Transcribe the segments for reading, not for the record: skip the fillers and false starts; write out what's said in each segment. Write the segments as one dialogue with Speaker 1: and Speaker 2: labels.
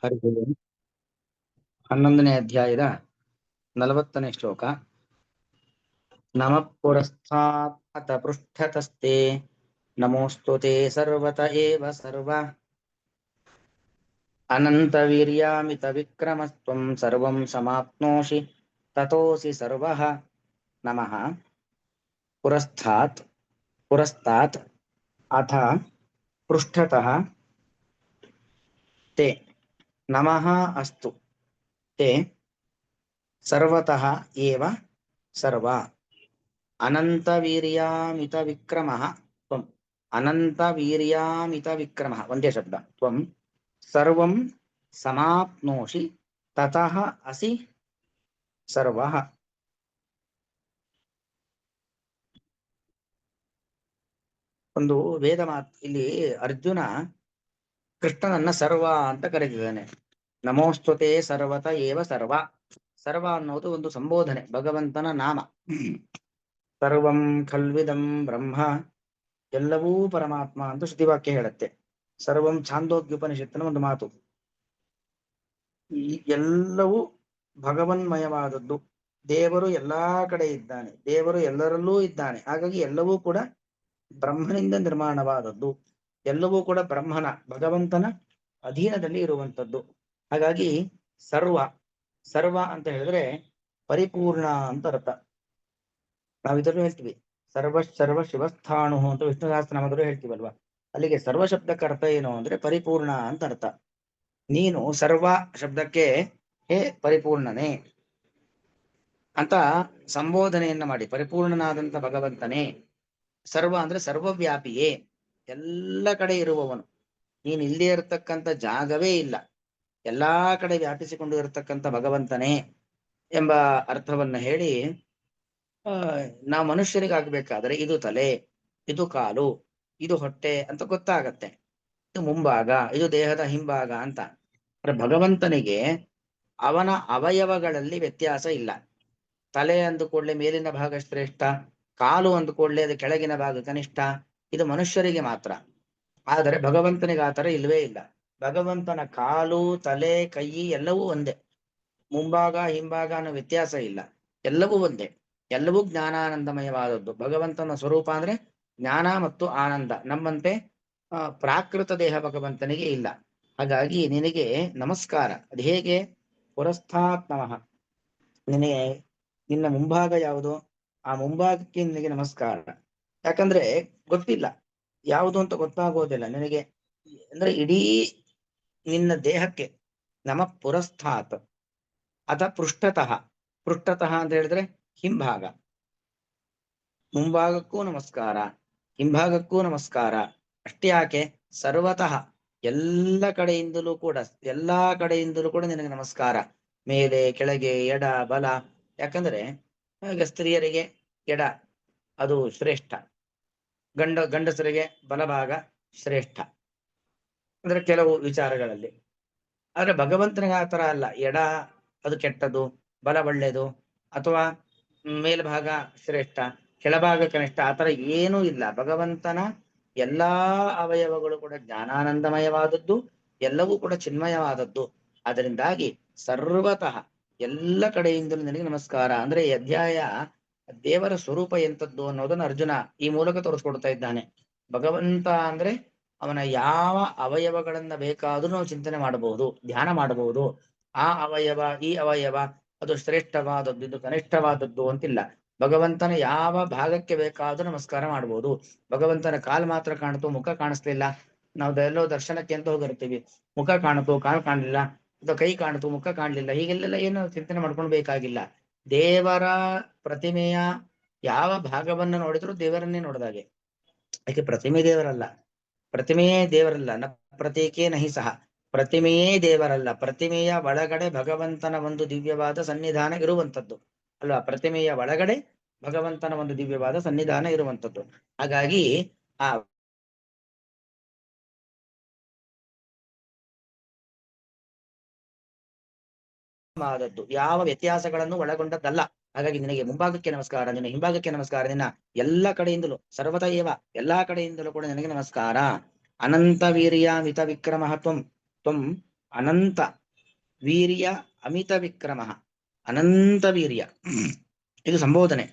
Speaker 1: ಹರಿ ಓಂ. 11ನೇ ಅಧ್ಯಾಯದ 40ನೇ ಶ್ಲೋಕ. ನಮಃ ಪುರಸ್ಥಾತ್ ಅಥ ಪೃಷ್ಠತಸ್ತೆ ನಮೋಸ್ತುತೆ ಸರ್ವತ ಏವ ಸರ್ವ ಅನಂತ ವೀರ್ಯಾಮಿತ ವಿಕ್ರಮಸ್ತ್ವಂ ಸರ್ವಂ ಸಮಾಪ್ನೋಷಿ ತತೋಸಿ ಸರ್ವಃ. ನಮಃ ಪುರಸ್ಥಾತ್ ಪುರಸ್ತಾತ್ ಅಥ ಪೃಷ್ಠತಃ te ನಮಃ ಅಸ್ತು te ಸರ್ವತಃ ಏವ ಸರ್ವ ಅನಂತ ವೀರ್ಯಾಮಿತ ವಿಕ್ರಮಃ ತ್ವಂ ಅನಂತ ವೀರ್ಯಾಮಿತ ವಿಕ್ರಮಃ ಒಂದೇ ಶಬ್ದ ತ್ವಂ ಸರ್ವಂ ಸಮಾಪ್ನೋಷಿ ತತಃ ಅಸಿ ಸರ್ವಃ. ಒಂದು ವೇದ ಮಾತು. ಇಲ್ಲಿ ಅರ್ಜುನ ಕೃಷ್ಣನನ್ನ ಸರ್ವ ಅಂತ ಕರೆದಿದ್ದಾನೆ. ನಮೋಸ್ತುತೆ ಸರ್ವತ ಏವ ಸರ್ವ. ಸರ್ವ ಅನ್ನೋದು ಒಂದು ಸಂಬೋಧನೆ, ಭಗವಂತನ ನಾಮ. ಸರ್ವಂ ಖಲ್ವಿದಂ ಬ್ರಹ್ಮ, ಎಲ್ಲವೂ ಪರಮಾತ್ಮ ಅಂತ ಶ್ರುತಿವಾಕ್ಯ ಹೇಳುತ್ತೆ. ಸರ್ವಂ ಛಾಂದೋಗ್ಯೋಪನಿಷತ್ತಿನ ಒಂದು ಮಾತು. ಈ ಎಲ್ಲವೂ ಭಗವನ್ಮಯವಾದದ್ದು. ದೇವರು ಎಲ್ಲಾ ಕಡೆ ಇದ್ದಾನೆ, ದೇವರು ಎಲ್ಲರಲ್ಲೂ ಇದ್ದಾನೆ. ಹಾಗಾಗಿ ಎಲ್ಲವೂ ಕೂಡ ಬ್ರಹ್ಮನಿಂದ ನಿರ್ಮಾಣವಾದದ್ದು. ಎಲ್ಲವೂ ಕೂಡ ಬ್ರಹ್ಮನ, ಭಗವಂತನ ಅಧೀನದಲ್ಲಿ ಇರುವಂತದ್ದು. ಹಾಗಾಗಿ ಸರ್ವ ಸರ್ವ ಅಂತ ಹೇಳಿದ್ರೆ ಪರಿಪೂರ್ಣ ಅಂತ ಅರ್ಥ. ನಾವು ಇದನ್ನು ಹೇಳ್ತೀವಿ, ಸರ್ವ ಶಿವಸ್ಥಾಣು ಅಂತ ವಿಷ್ಣು ಸಹಸ್ರನಾಮದಲ್ಲೂ ಹೇಳ್ತೀವಲ್ವಾ. ಅಲ್ಲಿಗೆ ಸರ್ವ ಶಬ್ದಕ್ಕೆ ಅರ್ಥ ಏನು ಅಂದ್ರೆ ಪರಿಪೂರ್ಣ ಅಂತ ಅರ್ಥ. ನೀನು ಸರ್ವ ಶಬ್ದಕ್ಕೆ ಹೇ ಪರಿಪೂರ್ಣನೇ ಅಂತ ಸಂಬೋಧನೆಯನ್ನ ಮಾಡಿ, ಪರಿಪೂರ್ಣನಾದಂತ ಭಗವಂತನೇ. ಸರ್ವ ಅಂದ್ರೆ ಸರ್ವವ್ಯಾಪಿಯೇ, ಎಲ್ಲ ಕಡೆ ಇರುವವನು. ನೀನು ಇಲ್ಲದೆ ಇರತಕ್ಕಂಥ ಜಾಗವೇ ಇಲ್ಲ, ಎಲ್ಲಾ ಕಡೆ ವ್ಯಾಪಿಸಿಕೊಂಡು ಇರತಕ್ಕಂಥ ಭಗವಂತನೇ ಎಂಬ ಅರ್ಥವನ್ನ ಹೇಳಿ, ನಾವು ಮನುಷ್ಯರಿಗಾಗಬೇಕಾದ್ರೆ ಇದು ತಲೆ, ಇದು ಕಾಲು, ಇದು ಹೊಟ್ಟೆ ಅಂತ ಗೊತ್ತಾಗತ್ತೆ. ಇದು ಮುಂಭಾಗ, ಇದು ದೇಹದ ಹಿಂಭಾಗ ಅಂತ. ಭಗವಂತನಿಗೆ ಅವನ ಅವಯವಗಳಲ್ಲಿ ವ್ಯತ್ಯಾಸ ಇಲ್ಲ. ತಲೆ ಅಂದುಕೊಳ್ಳೆ ಮೇಲಿನ ಭಾಗ ಶ್ರೇಷ್ಠ, ಕಾಲು ಅಂದುಕೊಳ್ಳೆ ಅದು ಕೆಳಗಿನ ಭಾಗ ಕನಿಷ್ಠ. ಇದು ಮನುಷ್ಯರಿಗೆ ಮಾತ್ರ. ಆದರೆ ಭಗವಂತನಿಗೆ ಆತರ ಇಲ್ವೇ ಇಲ್ಲ. ಭಗವಂತನ ಕಾಲು, ತಲೆ, ಕೈ ಎಲ್ಲವೂ ಒಂದೇ. ಮುಂಭಾಗ ಹಿಂಭಾಗ ಅನ್ನೋ ವ್ಯತ್ಯಾಸ ಇಲ್ಲ, ಎಲ್ಲವೂ ಒಂದೇ. ಎಲ್ಲವೂ ಜ್ಞಾನಾನಂದಮಯವಾದದ್ದು. ಭಗವಂತನ ಸ್ವರೂಪ ಅಂದ್ರೆ ಜ್ಞಾನ ಮತ್ತು ಆನಂದ. ನಮ್ಮಂತೆ ಪ್ರಾಕೃತ ದೇಹ ಭಗವಂತನಿಗೆ ಇಲ್ಲ. ಹಾಗಾಗಿ ನಿನಗೆ ನಮಸ್ಕಾರ. ಅದು ಹೇಗೆ? ಪುರಸ್ಥಾತ್ ನಮಃ. ನಿನಗೆ ನಿನ್ನ ಮುಂಭಾಗ ಯಾವುದು, ಆ ಮುಂಭಾಗಕ್ಕೆ ನಿನಗೆ ನಮಸ್ಕಾರ. ಯಾಕಂದ್ರೆ ಗೊತ್ತಿಲ್ಲ ಯಾವುದು ಅಂತ ಗೊತ್ತಾಗೋದಿಲ್ಲ ನಿನಗೆ. ಅಂದ್ರೆ ಇಡೀ ನಿನ್ನ ದೇಹಕ್ಕೆ ನಮಃ ಪುರಸ್ಥಾತ್ ಅಥ ಪೃಷ್ಠತಃ. ಪೃಷ್ಠತಃ ಅಂತ ಹೇಳಿದ್ರೆ ಹಿಂಭಾಗ. ಮುಂಭಾಗಕ್ಕೂ ನಮಸ್ಕಾರ, ಹಿಂಭಾಗಕ್ಕೂ ನಮಸ್ಕಾರ. ಅಷ್ಟೇ ಯಾಕೆ, ಸರ್ವತಃ ಎಲ್ಲ ಕಡೆಯಿಂದಲೂ ಕೂಡ, ಎಲ್ಲಾ ಕಡೆಯಿಂದಲೂ ಕೂಡ ನಿನಗೆ ನಮಸ್ಕಾರ. ಮೇಲೆ ಕೆಳಗೆ ಎಡ ಬಲ. ಯಾಕಂದ್ರೆ ಈಗ ಸ್ತ್ರೀಯರಿಗೆ ಎಡ ಅದು ಶ್ರೇಷ್ಠ, ಗಂಡಸರಿಗೆ ಬಲಭಾಗ ಶ್ರೇಷ್ಠ ಅಂದ್ರೆ ಕೆಲವು ವಿಚಾರಗಳಲ್ಲಿ. ಆದ್ರೆ ಭಗವಂತನಿಗೆ ಆ ತರ ಅಲ್ಲ. ಎಡ ಅದು ಕೆಟ್ಟದು, ಬಲ ಒಳ್ಳೆಯದು, ಅಥವಾ ಮೇಲ್ಭಾಗ ಶ್ರೇಷ್ಠ ಕೆಳಭಾಗ ಕನಿಷ್ಠ, ಆತರ ಏನೂ ಇಲ್ಲ. ಭಗವಂತನ ಎಲ್ಲಾ ಅವಯವಗಳು ಕೂಡ ಜ್ಞಾನಾನಂದಮಯವಾದದ್ದು, ಎಲ್ಲವೂ ಕೂಡ ಚಿನ್ಮಯವಾದದ್ದು. ಅದರಿಂದಾಗಿ ಸರ್ವತಃ ಎಲ್ಲ ಕಡೆಯಿಂದಲೂ ನನಗೆ ನಮಸ್ಕಾರ. ಅಂದ್ರೆ ಈ ಅಧ್ಯಾಯ ದೇವರ ಸ್ವರೂಪ ಎಂತದ್ದು ಅನ್ನೋದನ್ನ ಅರ್ಜುನ ಈ ಮೂಲಕ ತೋರಿಸ್ಕೊಡ್ತಾ ಇದ್ದಾನೆ. ಭಗವಂತ ಅಂದ್ರೆ ಅವನ ಯಾವ ಅವಯವಗಳನ್ನ ಬೇಕಾದ್ರೂ ನಾವು ಚಿಂತನೆ ಮಾಡಬಹುದು, ಧ್ಯಾನ ಮಾಡಬಹುದು. ಆ ಅವಯವ ಈ ಅವಯವ ಅದು ಶ್ರೇಷ್ಠವಾದದ್ದು, ಇದು ಕನಿಷ್ಠವಾದದ್ದು ಅಂತಿಲ್ಲ. ಭಗವಂತನ ಯಾವ ಭಾಗಕ್ಕೆ ಬೇಕಾದ್ರೂ ನಮಸ್ಕಾರ ಮಾಡಬಹುದು. ಭಗವಂತನ ಕಾಲು ಮಾತ್ರ ಕಾಣ್ತು, ಮುಖ ಕಾಣಿಸ್ಲಿಲ್ಲ. ನಾವು ಎಲ್ಲೋ ದರ್ಶನಕ್ಕೆ ಅಂತ ಹೋಗಿರ್ತೀವಿ, ಮುಖ ಕಾಣ್ತು ಕಾಲು ಕಾಣಲಿಲ್ಲ, ಅಥವಾ ಕೈ ಕಾಣ್ತು ಮುಖ ಕಾಣ್ಲಿಲ್ಲ, ಹೀಗೆಲ್ಲ ಏನು ಚಿಂತನೆ ಮಾಡ್ಕೊಂಡು ಬೇಕಾಗಿಲ್ಲ. ದೇವರ ಪ್ರತಿಮೆಯ ಯಾವ ಭಾಗವನ್ನು ನೋಡಿದ್ರು ದೇವರನ್ನೇ ನೋಡಿದಾಗೆ. ಯಾಕೆ ಪ್ರತಿಮೆ ದೇವರಲ್ಲ, ಪ್ರತಿಮೆಯೇ ದೇವರಲ್ಲ. ನ ಪ್ರತೀಕೇ ನಹಿ ಸಹ. ಪ್ರತಿಮೆಯೇ ದೇವರಲ್ಲ, ಪ್ರತಿಮೆಯ ಒಳಗಡೆ ಭಗವಂತನ ಒಂದು ದಿವ್ಯವಾದ ಸನ್ನಿಧಾನ ಇರುವಂತದ್ದು ಅಲ್ವಾ. ಪ್ರತಿಮೆಯ ಒಳಗಡೆ ಭಗವಂತನ ಒಂದು ದಿವ್ಯವಾದ ಸನ್ನಿಧಾನ ಇರುವಂತದ್ದು. ಹಾಗಾಗಿ ಆ ಆದದ್ದು ಯಾವ ವ್ಯತ್ಯಾಸಗಳನ್ನು ಒಳಗೊಂಡದ್ದಲ್ಲ. ಹಾಗಾಗಿ ನಿನಗೆ ಮುಂಭಾಗಕ್ಕೆ ನಮಸ್ಕಾರ, ನಿನ್ನ ಹಿಂಭಾಗಕ್ಕೆ ನಮಸ್ಕಾರ, ನಿನ್ನ ಎಲ್ಲ ಕಡೆಯಿಂದಲೂ ಸರ್ವತ ಏವ ಎಲ್ಲಾ ಕಡೆಯಿಂದಲೂ ಕೂಡ ನಿನಗೆ ನಮಸ್ಕಾರ. ಅನಂತ ವೀರ್ಯ ಮಿತ ವಿಕ್ರಮ ತ್ವಂ ತ್ವಂ ಅನಂತ ವೀರ್ಯ ಅಮಿತ ವಿಕ್ರಮ. ಅನಂತ ವೀರ್ಯ ಇದು ಸಂಬೋಧನೆ.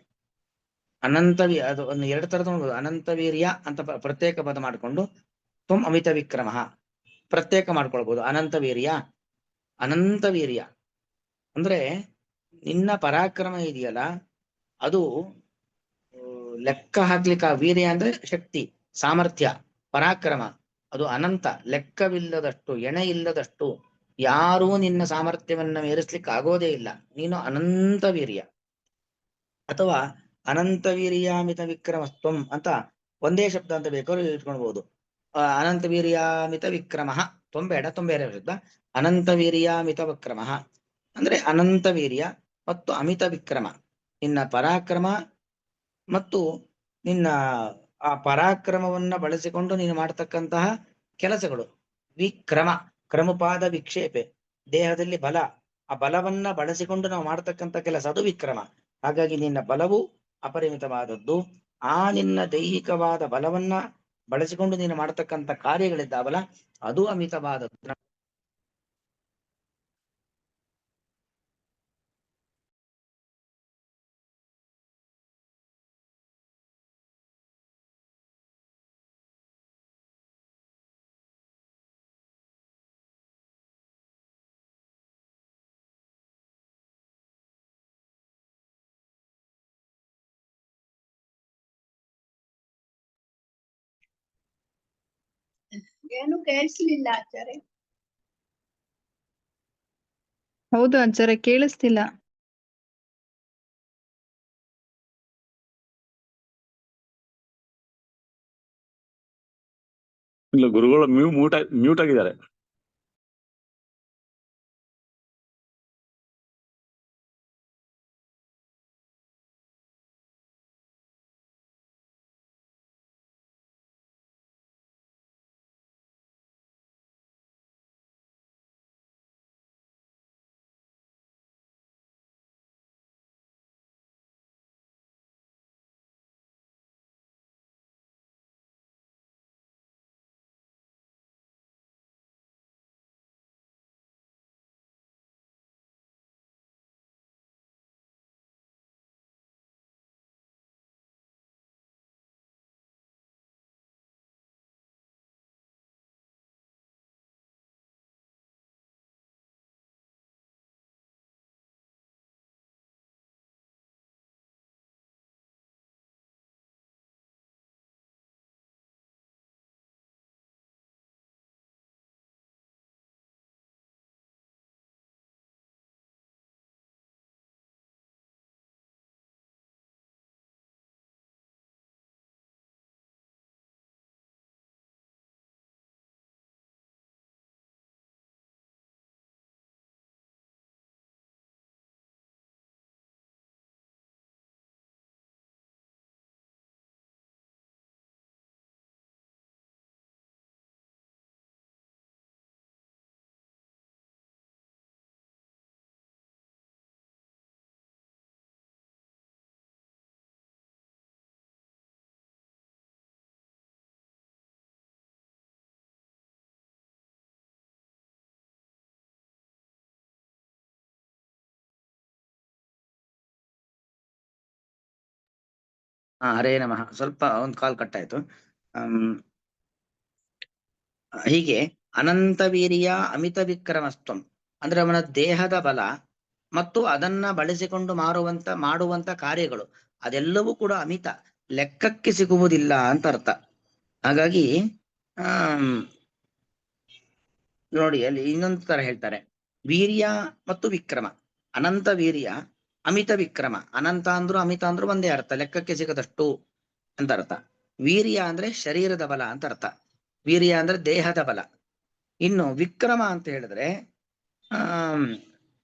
Speaker 1: ಅನಂತ ಅದು ಒಂದು ಎರಡು ತರದ ನೋಡ್ಬೋದು. ಅನಂತ ವೀರ್ಯ ಅಂತ ಪ್ರತ್ಯೇಕ ಪದ ಮಾಡಿಕೊಂಡು ತ್ವಂ ಅಮಿತ ವಿಕ್ರಮ ಪ್ರತ್ಯೇಕ ಮಾಡ್ಕೊಳ್ಬಹುದು. ಅನಂತ ವೀರ್ಯ, ಅನಂತ ವೀರ್ಯ ಅಂದ್ರೆ ನಿನ್ನ ಪರಾಕ್ರಮ ಇದೆಯಲ್ಲ ಅದು ಲೆಕ್ಕ ಹಾಕ್ಲಿಕ್ಕೆ. ವೀರ್ಯ ಅಂದ್ರೆ ಶಕ್ತಿ, ಸಾಮರ್ಥ್ಯ, ಪರಾಕ್ರಮ. ಅದು ಅನಂತ, ಲೆಕ್ಕವಿಲ್ಲದಷ್ಟು, ಎಣೆ ಇಲ್ಲದಷ್ಟು. ಯಾರೂ ನಿನ್ನ ಸಾಮರ್ಥ್ಯವನ್ನ ಮೀರಿಸ್ಲಿಕ್ಕೆ ಆಗೋದೇ ಇಲ್ಲ. ನೀನು ಅನಂತ ವೀರ್ಯ. ಅಥವಾ ಅನಂತ ವೀರ್ಯಾಮಿತ ವಿಕ್ರಮಸ್ತ್ವಂ ಅಂತ ಒಂದೇ ಶಬ್ದ ಅಂತ ಬೇಕಾದ್ರೂ ಇಟ್ಕೊಳ್ಬಹುದು. ಅನಂತ ವೀರ್ಯಾಮಿತ ವಿಕ್ರಮ, ತೊಂಬೇಡ, ತೊಂಬೇರೆ ಶಬ್ದ. ಅನಂತ ವೀರ್ಯಾಮಿತ ವಿಕ್ರಮ ಅಂದ್ರೆ ಅನಂತ ವೀರ್ಯ ಮತ್ತು ಅಮಿತ ವಿಕ್ರಮ. ನಿನ್ನ ಪರಾಕ್ರಮ ಮತ್ತು ನಿನ್ನ ಆ ಪರಾಕ್ರಮವನ್ನ ಬಳಸಿಕೊಂಡು ನೀನು ಮಾಡತಕ್ಕಂತಹ ಕೆಲಸಗಳು. ವಿಕ್ರಮ, ಕ್ರಮಪಾದ ವಿಕ್ಷೇಪೆ, ದೇಹದಲ್ಲಿ ಬಲ, ಆ ಬಲವನ್ನ ಬಳಸಿಕೊಂಡು ನಾವು ಮಾಡತಕ್ಕಂಥ ಕೆಲಸ ಅದು ವಿಕ್ರಮ. ಹಾಗಾಗಿ ನಿನ್ನ ಬಲವು ಅಪರಿಮಿತವಾದದ್ದು. ಆ ನಿನ್ನ ದೈಹಿಕವಾದ ಬಲವನ್ನ ಬಳಸಿಕೊಂಡು ನೀನು ಮಾಡತಕ್ಕಂಥ ಕಾರ್ಯಗಳಿದ್ದಾವಲ್ಲ ಅದು ಅಮಿತವಾದದ್ದು.
Speaker 2: ಏನು ಕೇಳಿಸ್ಲಿಲ್ಲ ಆಚಾರ್ಯ.
Speaker 3: ಹೌದು ಆಚಾರ್ಯ, ಕೇಳಿಸ್ತಿಲ್ಲ.
Speaker 4: ಇಲ್ಲ, ಗುರುಗಳು ಮ್ಯೂಟ್ ಆಗಿದ್ದಾರೆ.
Speaker 1: ಹರೇ ನಮಃ. ಸ್ವಲ್ಪ ಒಂದು ಕಾಲ್ ಕಟ್ ಆಯ್ತು. ಹೀಗೆ ಅನಂತ ವೀರ್ಯ ಅಮಿತ ವಿಕ್ರಮಸ್ತ್ವಂ ಅಂದ್ರೆ ಅವನ ದೇಹದ ಬಲ ಮತ್ತು ಅದನ್ನ ಬಳಸಿಕೊಂಡು ಮಾಡುವಂತ ಕಾರ್ಯಗಳು ಅದೆಲ್ಲವೂ ಕೂಡ ಅಮಿತ, ಲೆಕ್ಕಕ್ಕೆ ಸಿಗುವುದಿಲ್ಲ ಅಂತ ಅರ್ಥ. ಹಾಗಾಗಿ ನೋಡಿ ಅಲ್ಲಿ ಇನ್ನೊಂದು ತರ ಹೇಳ್ತಾರೆ, ವೀರ್ಯ ಮತ್ತು ವಿಕ್ರಮ. ಅನಂತ ವೀರ್ಯ, ಅಮಿತ ವಿಕ್ರಮ. ಅನಂತ ಅಂದ್ರು ಅಮಿತ ಅಂದ್ರು ಒಂದೇ ಅರ್ಥ, ಲೆಕ್ಕಕ್ಕೆ ಸಿಗದಷ್ಟು ಅಂತ ಅರ್ಥ. ವೀರ್ಯ ಅಂದ್ರೆ ಶರೀರದ ಬಲ ಅಂತ ಅರ್ಥ. ವೀರ್ಯ ಅಂದ್ರೆ ದೇಹದ ಬಲ. ಇನ್ನು ವಿಕ್ರಮ ಅಂತ ಹೇಳಿದ್ರೆ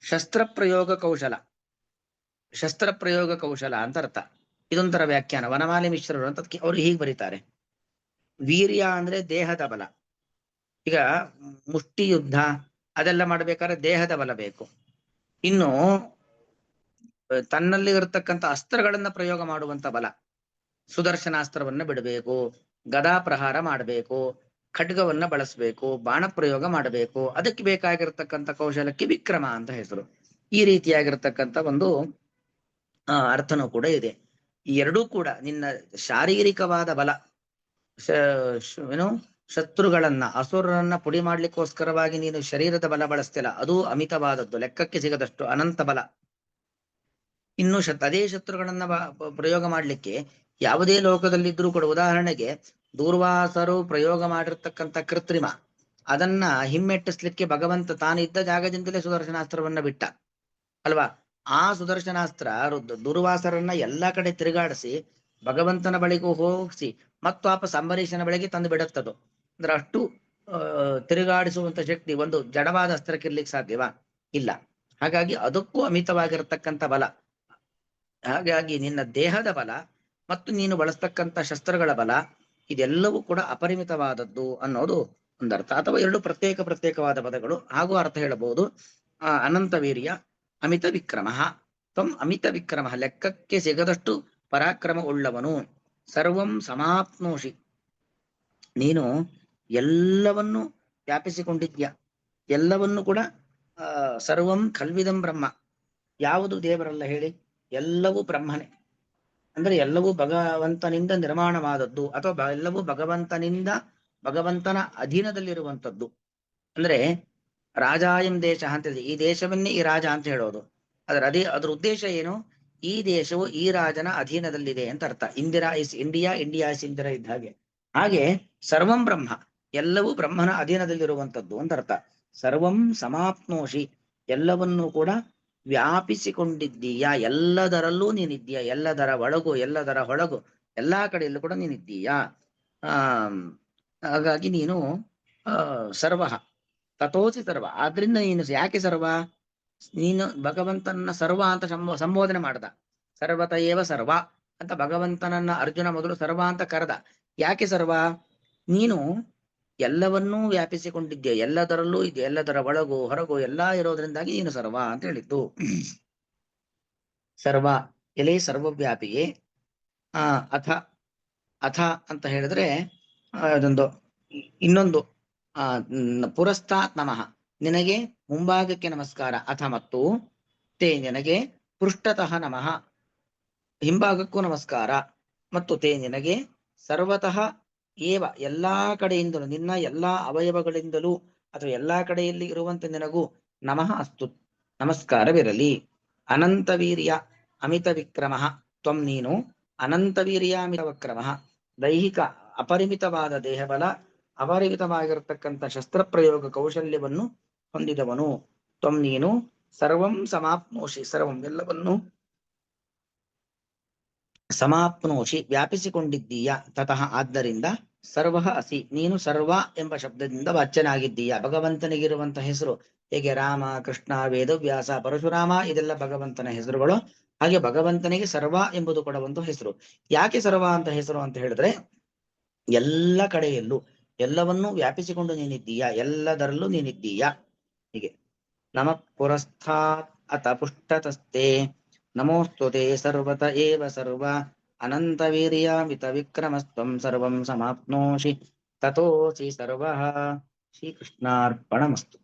Speaker 1: ಶಸ್ತ್ರಪ್ರಯೋಗ ಕೌಶಲ, ಶಸ್ತ್ರಪ್ರಯೋಗ ಕೌಶಲ ಅಂತ ಅರ್ಥ. ಇದೊಂಥರ ವ್ಯಾಖ್ಯಾನ. ವನಮಾಲಿ ಮಿಶ್ರರು ಅಂತ ಅವ್ರು ಹೀಗೆ ಬರೀತಾರೆ. ವೀರ್ಯ ಅಂದ್ರೆ ದೇಹದ ಬಲ. ಈಗ ಮುಷ್ಟಿ ಯುದ್ಧ ಅದೆಲ್ಲ ಮಾಡ್ಬೇಕಾದ್ರೆ ದೇಹದ ಬಲ ಬೇಕು. ಇನ್ನು ತನ್ನಲ್ಲಿ ಇರತಕ್ಕಂಥ ಅಸ್ತ್ರಗಳನ್ನ ಪ್ರಯೋಗ ಮಾಡುವಂತ ಬಲ, ಸುದರ್ಶನಾಸ್ತ್ರವನ್ನ ಬಿಡಬೇಕು, ಗದಾ ಪ್ರಹಾರ ಮಾಡಬೇಕು, ಖಡ್ಗವನ್ನ ಬಳಸಬೇಕು, ಬಾಣ ಪ್ರಯೋಗ ಮಾಡಬೇಕು. ಅದಕ್ಕೆ ಬೇಕಾಗಿರ್ತಕ್ಕಂಥ ಕೌಶಲಕ್ಕೆ ವಿಕ್ರಮ ಅಂತ ಹೆಸರು. ಈ ರೀತಿಯಾಗಿರ್ತಕ್ಕಂಥ ಒಂದು ಅರ್ಥನೂ ಕೂಡ ಇದೆ. ಈ ಎರಡೂ ಕೂಡ ನಿನ್ನ ಶಾರೀರಿಕವಾದ ಬಲ, ಏನು ಶತ್ರುಗಳನ್ನ ಅಸುರರನ್ನ ಪುಡಿ ಮಾಡ್ಲಿಕ್ಕೋಸ್ಕರವಾಗಿ ನೀನು ಶರೀರದ ಬಲ ಬಳಸ್ತಿಲ್ಲ, ಅದು ಅಮಿತವಾದದ್ದು, ಲೆಕ್ಕಕ್ಕೆ ಸಿಗದಷ್ಟು ಅನಂತ ಬಲ. ಇನ್ನು ಅದೇ ಶತ್ರುಗಳನ್ನ ಪ್ರಯೋಗ ಮಾಡ್ಲಿಕ್ಕೆ ಯಾವುದೇ ಲೋಕದಲ್ಲಿದ್ರೂ ಕೂಡ, ಉದಾಹರಣೆಗೆ ದೂರ್ವಾಸರು ಪ್ರಯೋಗ ಮಾಡಿರ್ತಕ್ಕಂಥ ಕೃತ್ರಿಮ, ಅದನ್ನ ಹಿಮ್ಮೆಟ್ಟಿಸ್ಲಿಕ್ಕೆ ಭಗವಂತ ತಾನಿದ್ದ ಜಾಗದಿಂದಲೇ ಸುದರ್ಶನಾಸ್ತ್ರವನ್ನ ಬಿಟ್ಟ ಅಲ್ವಾ. ಆ ಸುದರ್ಶನಾಸ್ತ್ರ ದುರ್ವಾಸರನ್ನ ಎಲ್ಲಾ ಕಡೆ ತಿರುಗಾಡಿಸಿ ಭಗವಂತನ ಬಳಿಗೂ ಹೋಗಿಸಿ ಮತ್ತು ವಾಪಸ್ ಅಂಬರೀಷನ ಬಳಿಗೆ ತಂದು ಬಿಡುತ್ತದು. ಅಂದ್ರೆ ಅಷ್ಟು ತಿರುಗಾಡಿಸುವಂತ ಶಕ್ತಿ ಒಂದು ಜಡವಾದ ಅಸ್ತ್ರಕ್ಕಿರ್ಲಿಕ್ಕೆ ಸಾಧ್ಯವಾ? ಇಲ್ಲ. ಹಾಗಾಗಿ ಅದಕ್ಕೂ ಅಮಿತವಾಗಿರತಕ್ಕಂಥ ಬಲ. ಹಾಗಾಗಿ ನಿನ್ನ ದೇಹದ ಬಲ ಮತ್ತು ನೀನು ಬಳಸ್ತಕ್ಕಂಥ ಶಸ್ತ್ರಗಳ ಬಲ ಇದೆಲ್ಲವೂ ಕೂಡ ಅಪರಿಮಿತವಾದದ್ದು ಅನ್ನೋದು ಒಂದರ್ಥ. ಅಥವಾ ಎರಡು ಪ್ರತ್ಯೇಕವಾದ ಪದಗಳು, ಹಾಗೂ ಅರ್ಥ ಹೇಳಬಹುದು. ಅನಂತ ವೀರ್ಯ ಅಮಿತ ವಿಕ್ರಮ. ತ್ವಂ ಅಮಿತ ವಿಕ್ರಮ, ಲೆಕ್ಕಕ್ಕೆ ಸಿಗದಷ್ಟು ಪರಾಕ್ರಮ ಉಳ್ಳವನು. ಸರ್ವಂ ಸಮಾಪ್ನೋಷಿ, ನೀನು ಎಲ್ಲವನ್ನು ವ್ಯಾಪಿಸಿಕೊಂಡಿದ್ಯಾ, ಎಲ್ಲವನ್ನು ಕೂಡ. ಸರ್ವಂ ಖಲ್ವಿದಂ ಬ್ರಹ್ಮ, ಯಾವುದು ದೇವರಲ್ಲ ಹೇಳಿ, ಎಲ್ಲವೂ ಬ್ರಹ್ಮನೇ. ಅಂದ್ರೆ ಎಲ್ಲವೂ ಭಗವಂತನಿಂದ ನಿರ್ಮಾಣವಾದದ್ದು, ಅಥವಾ ಎಲ್ಲವೂ ಭಗವಂತನ ಅಧೀನದಲ್ಲಿರುವಂಥದ್ದು. ಅಂದ್ರೆ ರಾಜಾಯಂ ದೇಶ ಅಂತ ಇದೆ, ಈ ದೇಶವನ್ನೇ ಈ ರಾಜ ಅಂತ ಹೇಳೋದು. ಅದ್ರ ಉದ್ದೇಶ ಏನು? ಈ ದೇಶವು ಈ ರಾಜನ ಅಧೀನದಲ್ಲಿದೆ ಅಂತ ಅರ್ಥ. Indira is India, India is Indira ಇದ್ದ ಹಾಗೆ. ಹಾಗೆ ಸರ್ವಂ ಬ್ರಹ್ಮ, ಎಲ್ಲವೂ ಬ್ರಹ್ಮನ ಅಧೀನದಲ್ಲಿರುವಂಥದ್ದು ಅಂತ ಅರ್ಥ. ಸರ್ವಂ ಸಮಾಪ್ನೋಷಿ, ಎಲ್ಲವನ್ನೂ ಕೂಡ ವ್ಯಾಪಿಸಿಕೊಂಡಿದ್ದೀಯಾ, ಎಲ್ಲದರಲ್ಲೂ ನೀನಿದ್ದೀಯಾ, ಎಲ್ಲದರ ಒಳಗು ಎಲ್ಲದರ ಹೊಳಗು ಎಲ್ಲಾ ಕಡೆಯಲ್ಲೂ ಕೂಡ ನೀನಿದ್ದೀಯಾ. ಹಾಗಾಗಿ ನೀನು ಸರ್ವ ತಥೋಸಿ ಸರ್ವ. ಆದ್ರಿಂದ ನೀನು ಯಾಕೆ ಸರ್ವ? ನೀನು ಭಗವಂತನ ಸರ್ವ ಅಂತ ಸಂಬೋಧನೆ ಮಾಡ್ದ. ಸರ್ವತ ಏವ ಸರ್ವ ಅಂತ ಭಗವಂತನನ್ನ ಅರ್ಜುನ ಮೊದಲು ಸರ್ವ ಅಂತ ಕರೆದ. ಯಾಕೆ ಸರ್ವ? ನೀನು ಎಲ್ಲವನ್ನೂ ವ್ಯಾಪಿಸಿಕೊಂಡಿದ್ದೆ, ಎಲ್ಲದರಲ್ಲೂ ಇದೆ, ಎಲ್ಲದರ ಒಳಗು ಹೊರಗು ಎಲ್ಲಾ ಇರೋದ್ರಿಂದಾಗಿ ನೀನು ಸರ್ವ ಅಂತ ಹೇಳಿದ್ದು. ಸರ್ವ ಎಲೆ ಸರ್ವವ್ಯಾಪಿಯೇ. ಅಥ ಅಥ ಅಂತ ಹೇಳಿದ್ರೆ ಅದೊಂದು ಇನ್ನೊಂದು ಪುರಸ್ತಾತ್ ನಮಃ, ನಿನಗೆ ಮುಂಭಾಗಕ್ಕೆ ನಮಸ್ಕಾರ. ಅಥ ಮತ್ತು ತೇ, ನಿನಗೆ ಪೃಷ್ಠತಃ ನಮಃ, ಹಿಂಭಾಗಕ್ಕೂ ನಮಸ್ಕಾರ. ಮತ್ತು ತೇ, ನಿನಗೆ ಸರ್ವತಃ ಏವ, ಎಲ್ಲಾ ಕಡೆಯಿಂದಲೂ, ನಿನ್ನ ಎಲ್ಲಾ ಅವಯವಗಳಿಂದಲೂ ಅಥವಾ ಎಲ್ಲಾ ಕಡೆಯಲ್ಲಿ ಇರುವಂತೆ ನಿನಗೂ ನಮಃ ಅಸ್ತು, ನಮಸ್ಕಾರವಿರಲಿ. ಅನಂತ ವೀರ್ಯ ಅಮಿತ ವಿಕ್ರಮ ತ್ವಂ, ನೀನು ಅನಂತ ವೀರ್ಯ ಅಮಿತ ವಿಕ್ರಮ, ದೈಹಿಕ ಅಪರಿಮಿತವಾದ ದೇಹಬಲ, ಅಪರಿಮಿತವಾಗಿರತಕ್ಕಂಥ ಶಸ್ತ್ರಪ್ರಯೋಗ ಕೌಶಲ್ಯವನ್ನು ಹೊಂದಿದವನು. ತ್ವಂ, ನೀನು ಸರ್ವಂ ಸಮಾಪ್ನೋಷಿ, ಸರ್ವಂ ಎಲ್ಲವನ್ನು ಸಮಾಪ್ನೋಷಿ ವ್ಯಾಪಿಸಿಕೊಂಡಿದ್ದೀಯ. ತತಃ ಆದ್ದರಿಂದ ಸರ್ವ ಅಸಿ, ನೀನು ಸರ್ವ ಎಂಬ ಶಬ್ದದಿಂದ ವಾಚ್ಯನಾಗಿದ್ದೀಯ. ಭಗವಂತನಿಗಿರುವಂತಹ ಹೆಸರು ಹೇಗೆ ರಾಮ, ಕೃಷ್ಣ, ವೇದವ್ಯಾಸ, ಪರಶುರಾಮ ಇದೆಲ್ಲ ಭಗವಂತನ ಹೆಸರುಗಳು, ಹಾಗೆ ಭಗವಂತನಿಗೆ ಸರ್ವ ಎಂಬುದು ಕೂಡ ಒಂದು ಹೆಸರು. ಯಾಕೆ ಸರ್ವ ಅಂತ ಹೆಸರು ಅಂತ ಹೇಳಿದ್ರೆ, ಎಲ್ಲ ಕಡೆಯಲ್ಲೂ ಎಲ್ಲವನ್ನೂ ವ್ಯಾಪಿಸಿಕೊಂಡು ನೀನಿದ್ದೀಯ, ಎಲ್ಲದರಲ್ಲೂ ನೀನಿದ್ದೀಯ. ಹೀಗೆ ನಮ ಪುರಸ್ಥಾತ್ ಅತ ಪುಷ್ಟತಸ್ತೆ ನಮೋಸ್ತುತೆ ಸರ್ವತ ಏವ ಸರ್ವ ಅನಂತ ವೀರ್ಯಾಮಿತ ವಿಕ್ರಮಸ್ತ್ವಂ ಸರ್ವಂ ಸಮಾಪ್ನೋಷಿ ತಥೋಸಿ ಸರ್ವಃ. ಶ್ರೀಕೃಷ್ಣಾರ್ಪಣಮಸ್ತು.